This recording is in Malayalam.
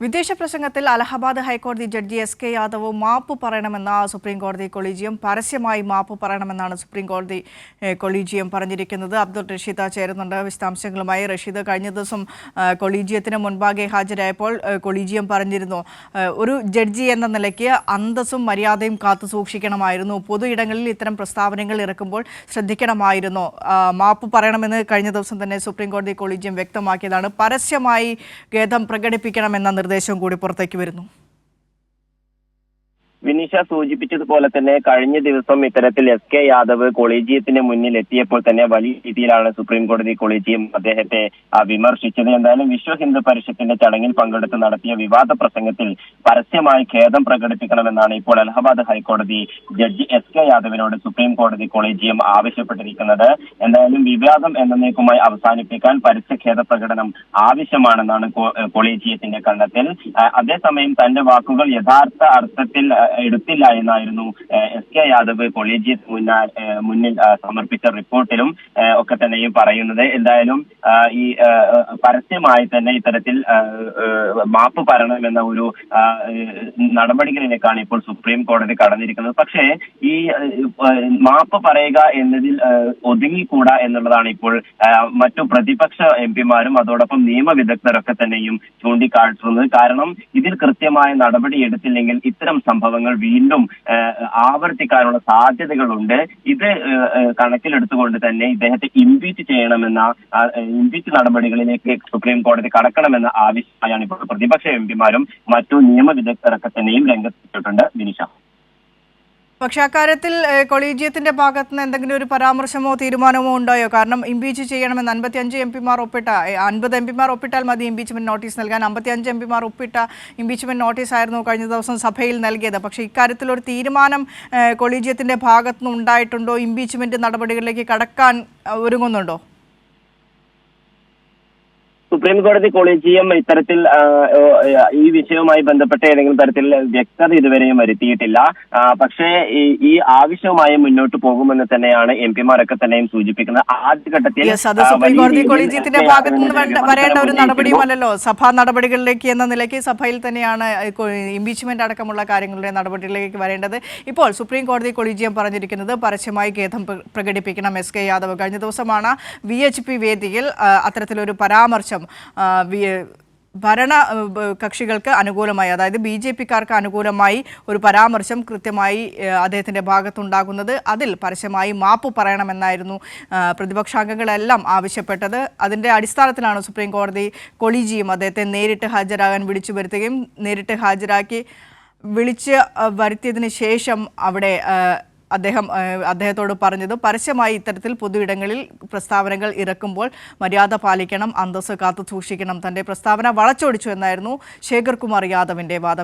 വിദേശ പ്രസംഗത്തിൽ അലഹബാദ് ഹൈക്കോടതി ജഡ്ജി എസ്.കെ. യാദവ് മാപ്പ് പറയണമെന്ന സുപ്രീം കോടതി കൊളീജിയം പരസ്യമായി മാപ്പ് പറയണമെന്നാണ് സുപ്രീം കോടതി കൊളീജിയം പറഞ്ഞിരിക്കുന്നത്. അബ്ദുൾ റഷീദ് ചേരുന്നുണ്ട് വിശദാംശങ്ങളുമായി. റഷീദ്, കഴിഞ്ഞ ദിവസം കൊളീജിയത്തിന് മുൻപാകെ ഹാജരായപ്പോൾ കൊളീജിയം പറഞ്ഞിരുന്നു, ഒരു ജഡ്ജി എന്ന നിലയ്ക്ക് അന്തസ്സും മര്യാദയും കാത്തു സൂക്ഷിക്കണമായിരുന്നു, പൊതു ഇടങ്ങളിൽ ഇത്തരം പ്രസ്താവനകൾ ഇറക്കുമ്പോൾ ശ്രദ്ധിക്കണമായിരുന്നു, മാപ്പ് പറയണമെന്ന് കഴിഞ്ഞ ദിവസം തന്നെ സുപ്രീം കോടതി കൊളീജിയം വ്യക്തമാക്കിയതാണ്. പരസ്യമായി ഖേദം പ്രകടിപ്പിക്കണമെന്ന നിർദ്ദേശം കൂടി പുറത്തേക്ക് വരുന്നു. വിനീഷ സൂചിപ്പിച്ചതുപോലെ തന്നെ കഴിഞ്ഞ ദിവസം ഇത്തരത്തിൽ എസ്.കെ. യാദവ് കൊളീജിയത്തിന് മുന്നിൽ എത്തിയപ്പോൾ തന്നെ വലിയ രീതിയിലാണ് സുപ്രീം കോടതി കൊളീജിയം അദ്ദേഹത്തെ വിമർശിച്ചത്. എന്തായാലും വിശ്വ ഹിന്ദു പരിഷത്തിന്റെ ചടങ്ങിൽ പങ്കെടുത്ത് നടത്തിയ വിവാദ പ്രസംഗത്തിൽ പരസ്യമായി ഖേദം പ്രകടിപ്പിക്കണമെന്നാണ് ഇപ്പോൾ അലഹബാദ് ഹൈക്കോടതി ജഡ്ജി എസ്.കെ. യാദവിനോട് സുപ്രീം കോടതി കൊളീജിയം ആവശ്യപ്പെട്ടിരിക്കുന്നത്. എന്തായാലും വിവാദം എന്നേക്കുമായി അവസാനിപ്പിക്കാൻ പരസ്യ ഖേദ പ്രകടനം ആവശ്യമാണെന്നാണ് കൊളീജിയത്തിന്റെ കണ്ടെത്തൽ. അതേസമയം തന്റെ വാക്കുകൾ യഥാർത്ഥ അർത്ഥത്തിൽ എടുത്തില്ല എന്നായിരുന്നു എസ്.കെ. യാദവ് കൊളീജിയത്തിന് മുന്നിൽ സമർപ്പിച്ച റിപ്പോർട്ടിലും ഒക്കെ തന്നെയും പറയുന്നത്. എന്തായാലും ഈ പരസ്യമായി തന്നെ ഇത്തരത്തിൽ മാപ്പ് പറയണമെന്ന ഒരു നടപടികളിലേക്കാണ് ഇപ്പോൾ സുപ്രീം കോടതി കടന്നിരിക്കുന്നത്. പക്ഷേ ഈ മാപ്പ് പറയുക എന്നതിൽ ഒതുങ്ങിക്കൂടാ എന്നുള്ളതാണ് ഇപ്പോൾ മറ്റു പ്രതിപക്ഷ എംപിമാരും അതോടൊപ്പം നിയമവിദഗ്ധരൊക്കെ തന്നെയും ചൂണ്ടിക്കാട്ടുന്നത്. കാരണം ഇതിൽ കൃത്യമായ നടപടി എടുത്തില്ലെങ്കിൽ ഇത്തരം സംഭവങ്ങൾ വീണ്ടും ആവർത്തിക്കാനുള്ള സാധ്യതകളുണ്ട്. ഇത് കണക്കിലെടുത്തുകൊണ്ട് തന്നെ ഇദ്ദേഹത്തെ ഇംപീച്ച് ചെയ്യണമെന്ന ഇംപീച്ച് നടപടികളിലേക്ക് സുപ്രീം കോടതി കടക്കണമെന്ന ആവശ്യമായാണ് ഇപ്പോൾ പ്രതിപക്ഷ എംപിമാരും മറ്റു നിയമവിദഗ്ധരൊക്കെ തന്നെയും രംഗത്തെത്തിയിട്ടുണ്ട്. വിനിഷ, പക്ഷെ അക്കാര്യത്തിൽ കൊളീജിയത്തിന്റെ ഭാഗത്ത് നിന്ന് എന്തെങ്കിലും ഒരു പരാമർശമോ തീരുമാനമോ ഉണ്ടായോ? കാരണം ഇംപീച്ച് ചെയ്യണമെന്ന് 55 എംപിമാർ ഒപ്പിട്ട 50 എംപിമാർ ഒപ്പിട്ടാൽ മതി ഇംപീച്ച്മെന്റ് നോട്ടീസ് നൽകാൻ. 55 എംപിമാർ ഒപ്പിട്ട ഇംപീച്ച്മെന്റ് നോട്ടീസ് ആയിരുന്നു കഴിഞ്ഞ ദിവസം സഭയിൽ നൽകിയത്. പക്ഷേ ഇക്കാര്യത്തിൽ ഒരു തീരുമാനം കൊളീജിയത്തിന്റെ ഭാഗത്ത് നിന്ന് ഉണ്ടായിട്ടുണ്ടോ? ഇംപീച്ച്മെന്റ് നടപടികളിലേക്ക് കടക്കാൻ ഒരുങ്ങുന്നുണ്ടോ? സുപ്രീം കോടതി കൊളീജിയം ഇത്തരത്തിൽ ഈ വിഷയവുമായി ബന്ധപ്പെട്ട ഏതെങ്കിലും തരത്തിൽ വ്യക്തത ഇതുവരെയും വരുത്തിയിട്ടില്ല. പക്ഷേ ഈ ആവശ്യവുമായി മുന്നോട്ട് പോകുമെന്ന് തന്നെയാണ് എംപിമാരൊക്കെ തന്നെയും സൂചിപ്പിക്കുന്നത്. ആദ്യഘട്ടത്തിൽ സുപ്രീം കോടതി കൊളീജിയത്തിന്റെ ഭാഗത്ത് നിന്ന് വരേണ്ട ഒരു നടപടിയുമല്ലല്ലോ സഭാ നടപടികളിലേക്ക് എന്ന നിലയ്ക്ക് സഭയിൽ തന്നെയാണ് ഇംപീച്ച്മെന്റ് അടക്കമുള്ള കാര്യങ്ങളുടെ നടപടികളിലേക്ക് വരേണ്ടത്. ഇപ്പോൾ സുപ്രീം കോടതി കൊളീജിയം പറഞ്ഞിരിക്കുന്നത് പരസ്യമായി ഖേദം പ്രകടിപ്പിക്കണം എസ്.കെ. യാദവ്. കഴിഞ്ഞ ദിവസമാണ് VHP വേദിയിൽ അത്തരത്തിലൊരു പരാമർശം ഭരണ കക്ഷികൾക്ക് അനുകൂലമായി, അതായത് BJP-ക്കാർക്ക് അനുകൂലമായി ഒരു പരാമർശം കൃത്യമായി അദ്ദേഹത്തിൻ്റെ ഭാഗത്തുണ്ടാകുന്നത്. അതിൽ പരസ്യമായി മാപ്പ് പറയണമെന്നായിരുന്നു പ്രതിപക്ഷാംഗങ്ങളെല്ലാം ആവശ്യപ്പെട്ടത്. അതിൻ്റെ അടിസ്ഥാനത്തിലാണ് സുപ്രീം കോടതി കൊളീജിയം അദ്ദേഹത്തെ നേരിട്ട് ഹാജരാകാൻ വിളിച്ചു വരുത്തുകയും നേരിട്ട് ഹാജരാക്കി വിളിച്ച് വരുത്തിയതിന് ശേഷം അവിടെ അദ്ദേഹത്തോട് പറഞ്ഞത് പരസ്യമായി ഇത്തരത്തിൽ പൊതു ഇടങ്ങളിൽ പ്രസ്താവനകൾ ഇറക്കുമ്പോൾ മര്യാദ പാലിക്കണം, അന്തസ്സ് കാത്തു സൂക്ഷിക്കണം, തന്റെ പ്രസ്താവന വളച്ചൊടിച്ചു എന്നായിരുന്നു ശേഖർ കുമാർ യാദവിന്റെ വാദം.